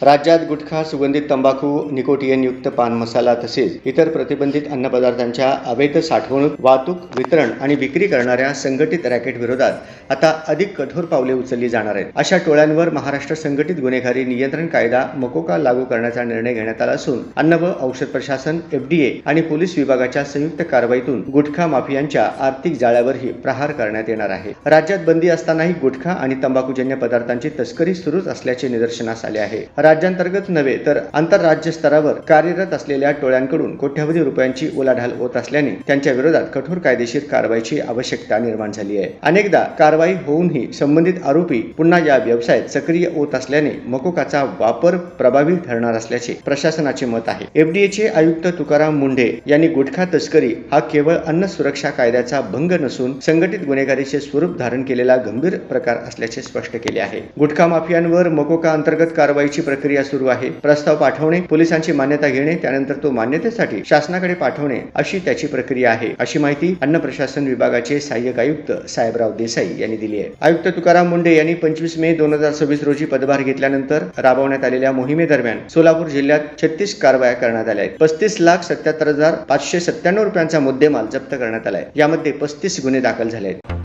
राज्यात गुटखा, सुगंधित तंबाखू, निकोटिनयुक्त पान मसाला तसेच इतर प्रतिबंधित अन्नपदार्थांच्या अवैध साठवणूक, वाहतूक, वितरण आणि विक्री करणाऱ्या संघटित रॅकेट विरोधात आता अधिक कठोर पावले उचलली जाणार आहेत. अशा टोळ्यांवर महाराष्ट्र संघटित गुन्हेगारी नियंत्रण कायदा मकोका लागू करण्याचा निर्णय घेण्यात आला असून अन्न व औषध प्रशासन, FDA आणि पोलीस विभागाच्या संयुक्त कारवाईतून गुटखा माफियांच्या आर्थिक जाळ्यावरही प्रहार करण्यात येणार आहे. राज्यात बंदी असतानाही गुटखा आणि तंबाखूजन्य पदार्थांची तस्करी सुरूच असल्याचे निदर्शनास आले आहे. राज्यांतर्गत नव्हे तर आंतरराज्य स्तरावर कार्यरत असलेल्या टोळ्यांकडून कोट्यवधी रुपयांची उलाढाल होत असल्याने त्यांच्या विरोधात कठोर कायदेशीर कारवाईची आवश्यकता निर्माण झाली आहे. अनेकदा कारवाई होऊनही संबंधित आरोपी पुन्हा या व्यवसायात सक्रिय होत असल्याने मकोकाचा वापर प्रभावी ठरणार असल्याचे प्रशासनाचे मत आहे. FDAचे आयुक्त तुकाराम मुंढे यांनी गुटखा तस्करी हा केवळ अन्न सुरक्षा कायद्याचा भंग नसून संघटित गुन्हेगारीचे स्वरूप धारण केलेला गंभीर प्रकार असल्याचे स्पष्ट केले आहे. गुटखा माफियांवर मकोका अंतर्गत कारवाईची प्रक्रिया सुरू आहे. प्रस्ताव पाठवणे, पोलिसांची मान्यता घेणे, त्यानंतर तो मान्यतेसाठी शासनाकडे पाठवणे अशी त्याची प्रक्रिया आहे, अशी माहिती अन्न प्रशासन विभागाचे सहाय्यक आयुक्त साहेबराव देसाई यांनी दिली आहे. आयुक्त तुकाराम मुंढे यांनी 25 मे 2026 रोजी पदभार घेतल्यानंतर राबवण्यात आलेल्या मोहिमेदरम्यान सोलापूर जिल्ह्यात 36 कारवाया करण्यात आल्या आहेत. 35,77,597 रुपयांचा मुद्देमाल जप्त करण्यात आला आहे. यामध्ये 35 गुन्हे दाखल झाले आहेत.